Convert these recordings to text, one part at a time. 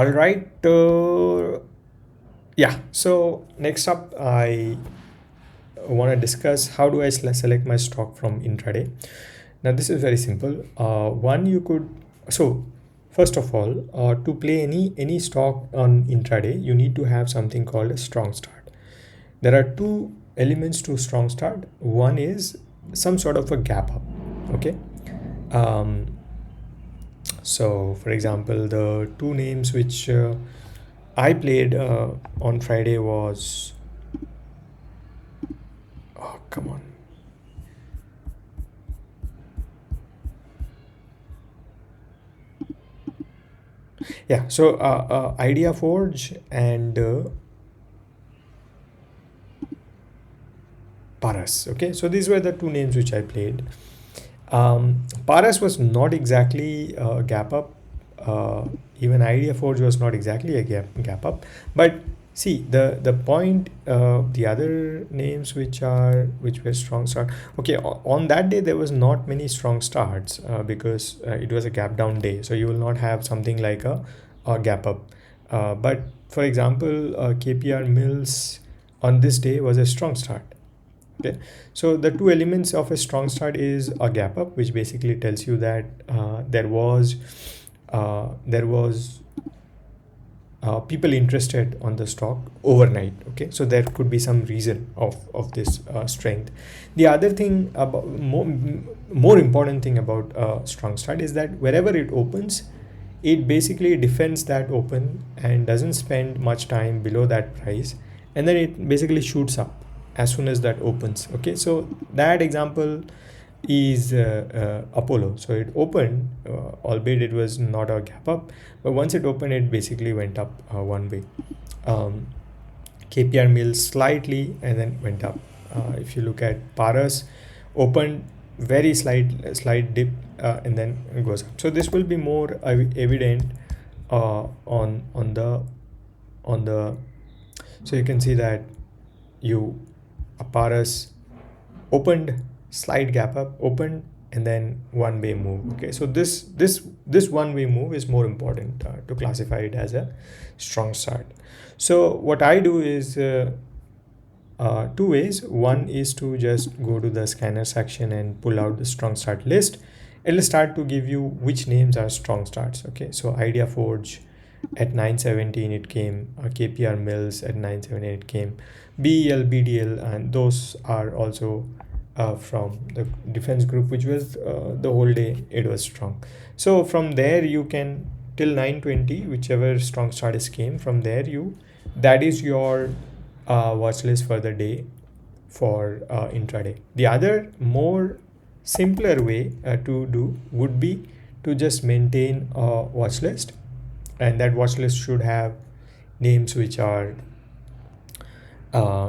All right. Yeah. So next up, I want to discuss how do I select my stock from intraday. Now this is very simple. One, you could so first of all, to play any stock on intraday, you need to have something called a strong start. There are two elements to strong start. One is some sort of a gap up. Okay. Um, so for example, the two names which I played on Friday was, oh come on, yeah. So Idea Forge and Paras. Okay, so these were the two names which I played. Paras was not exactly a gap up. Even Idea Forge was not exactly a gap up. But see the point. The other names which were strong start. Okay, on that day there was not many strong starts because it was a gap down day. So you will not have something like a gap up. But for example, KPR Mills on this day was a strong start. Okay, so the two elements of a strong start is a gap up, which basically tells you that there was people interested on the stock overnight. Okay, so there could be some reason of this strength. The other thing about more important thing about strong start is that wherever it opens, it basically defends that open and doesn't spend much time below that price, and then it basically shoots up as soon as that opens. Okay, so that example is Apollo. So it opened, albeit it was not a gap up, but once it opened, it basically went up one way. um, KPR Mills slightly and then went up. If you look at Paras, opened very slight dip, and then it goes up. So this will be more evident on the so you can see that you Paras opened, slight gap up, opened, and then one way move. Okay, so this one way move is more important to classify it as a strong start. So what I do is two ways. One is to just go to the scanner section and pull out the strong start list. It'll start to give you which names are strong starts. Okay, so Idea Forge at 917 it came, KPR Mills at 978 it came, BEL, BDL, and those are also from the defense group, which was the whole day it was strong. So from there you can till 920, whichever strong starters came from there, you that is your watch list for the day for intraday. The other more simpler way to do would be to just maintain a watch list, and that watch list should have names which are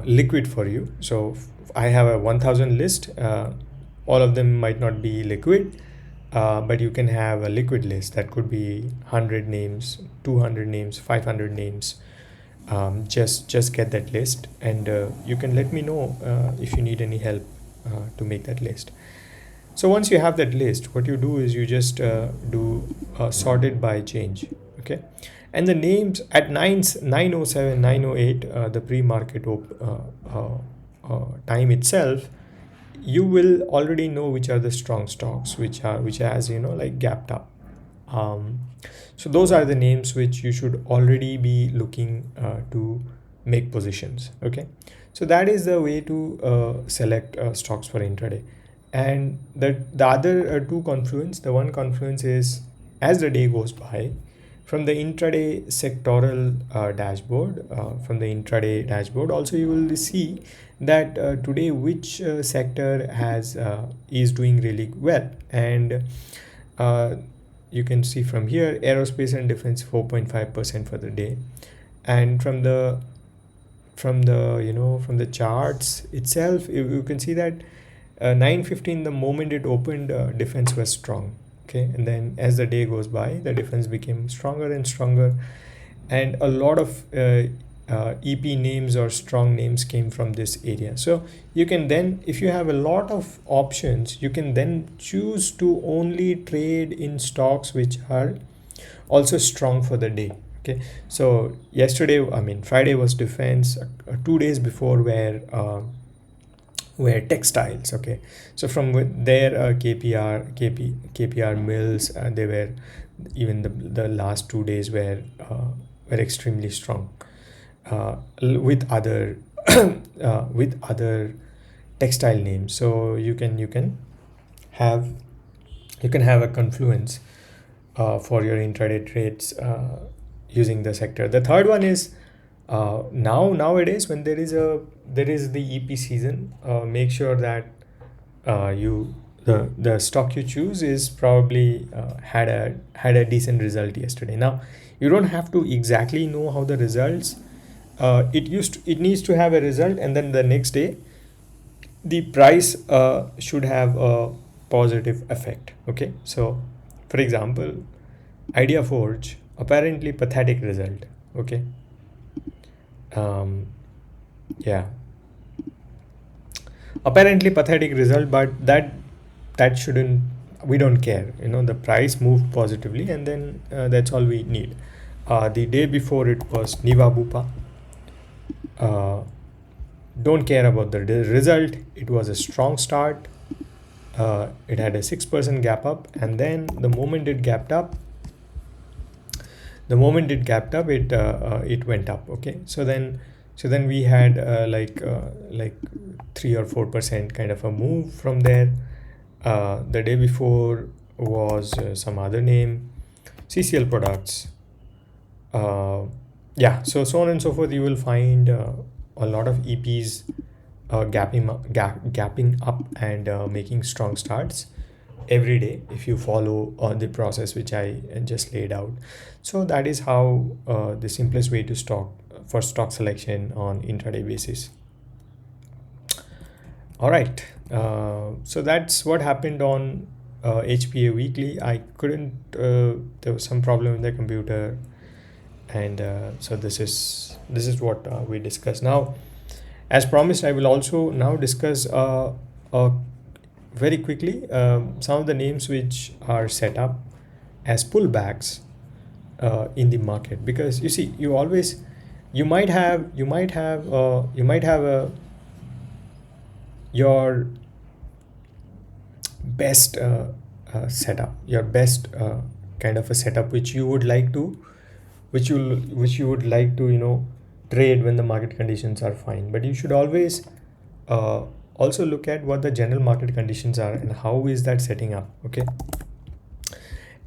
liquid for you. So I have a 1000 list. All of them might not be liquid, but you can have a liquid list that could be 100 names, 200 names, 500 names. Just get that list, and you can let me know if you need any help to make that list. So once you have that list, what you do is you just do sorted by change. Okay, and the names at 907 908, the pre-market time itself, you will already know which are the strong stocks which has like gapped up. um, so those are the names which you should already be looking to make positions. Okay, so that is the way to select stocks for intraday. And the other two confluence, the one confluence is as the day goes by, from the intraday sectoral dashboard, from the intraday dashboard also you will see that today which sector has is doing really well. And uh, you can see from here aerospace and defense 4.5% for the day. And from the charts itself, you can see that 9:15, the moment it opened, defense was strong. Okay, and then as the day goes by, the defense became stronger and stronger, and a lot of EP names or strong names came from this area. So you can then, if you have a lot of options, you can then choose to only trade in stocks which are also strong for the day. Okay, so yesterday, I mean Friday was defense. 2 days before were textiles. Okay, so from there, KPR mills, they were, even the last 2 days were extremely strong, with other with other textile names. So have you can have a confluence for your intraday trades using the sector. The third one is, nowadays when there is the EP season, make sure that you the stock you choose is probably had a decent result yesterday. Now you don't have to exactly know how the results. It needs to have a result, and then the next day the price should have a positive effect. Okay, so for example, Idea Forge, apparently pathetic result. Okay, um, yeah, apparently pathetic result, but that shouldn't, we don't care. The price moved positively, and then that's all we need. The day before it was Niva Bupa. uh, don't care about the result. It was a strong start. It had a 6% gap up, and then the moment it gapped up, it went up. Okay, so then we had like 3 or 4% kind of a move from there. The day before was some other name, CCL Products. Yeah, so on and so forth. You will find a lot of EPs gapping up and making strong starts every day if you follow the process which I just laid out. So that is how the simplest way to stock selection on intraday basis. All right, so that's what happened on HPA weekly. I couldn't. There was some problem with the computer, and so this is what we discussed now. As promised, I will also now discuss very quickly some of the names which are set up as pullbacks in the market, because you see, you might have your best setup, your best kind of a setup which you would like to trade when the market conditions are fine. But you should always also look at what the general market conditions are and how is that setting up. Okay,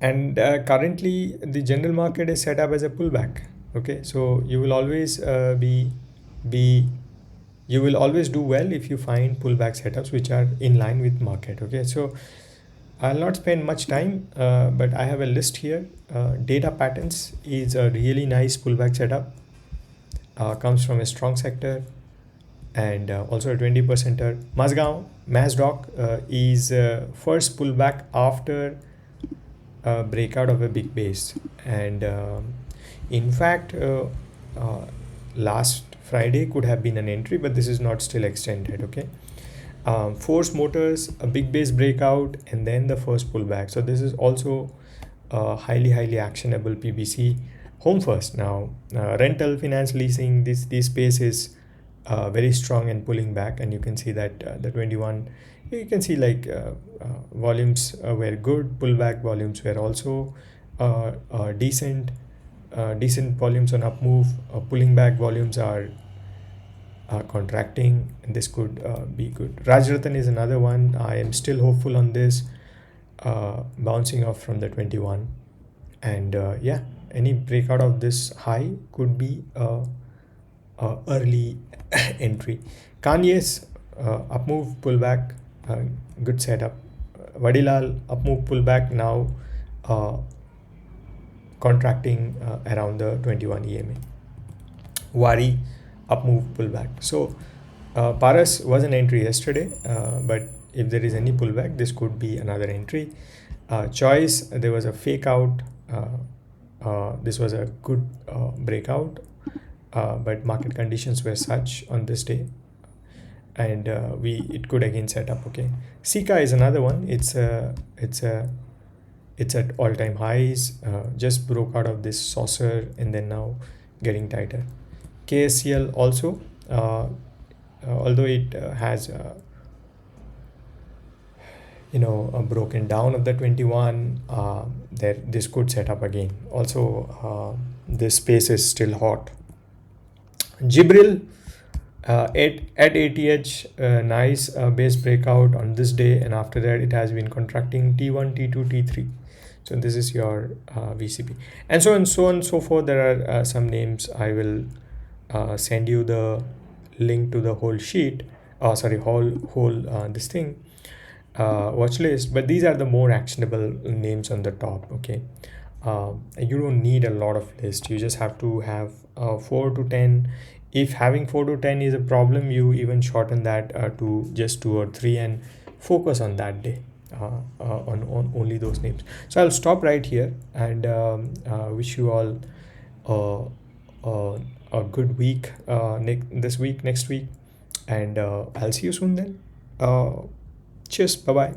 and currently the general market is set up as a pullback. Okay, so you will always be you will always do well if you find pullback setups which are in line with market. Okay, so I'll not spend much time, but I have a list here. Data patterns is a really nice pullback setup. Comes from a strong sector, and also a 20%er. Masdoc is first pullback after breakout of a big base, and in fact, uh, last Friday could have been an entry, but this is not still extended. Okay, Force Motors, a big base breakout, and then the first pullback. So this is also highly actionable PBC. Home First, now rental, finance, leasing, this space is very strong and pulling back, and you can see that the 21, you can see like volumes were good, pullback volumes were also decent volumes on up move. Pulling back volumes are contracting, and this could be good. Rajratan is another one. I am still hopeful on this, bouncing off from the 21, and yeah, any breakout of this high could be early entry. Kanye's up move pullback, good setup. Vadilal up move pullback, now uh, contracting around the 21 EMA. Wari up move pullback. So Paras was an entry yesterday, but if there is any pullback, this could be another entry. Choice, there was a fake out. This was a good breakout, but market conditions were such on this day, and it could again set up. Okay, Sika is another one. It's a it's at all-time highs, just broke out of this saucer and then now getting tighter. KSCL also, although it has broken down of the 21, there this could set up again. Also, this space is still hot. Gibril, at ATH, nice base breakout on this day, and after that it has been contracting T1, T2, T3. So this is your VCP, and so on, so on, so forth. There are some names. I will send you the link to the whole sheet. Sorry, whole this thing, watch list. But these are the more actionable names on the top. Okay, you don't need a lot of list. You just have to have 4 to 10. If having 4 to 10 is a problem, you even shorten that to just 2 or 3 and focus on that day, on only those names. So I'll stop right here and wish you all a good week, this week, next week, and I'll see you soon then. Cheers, bye bye.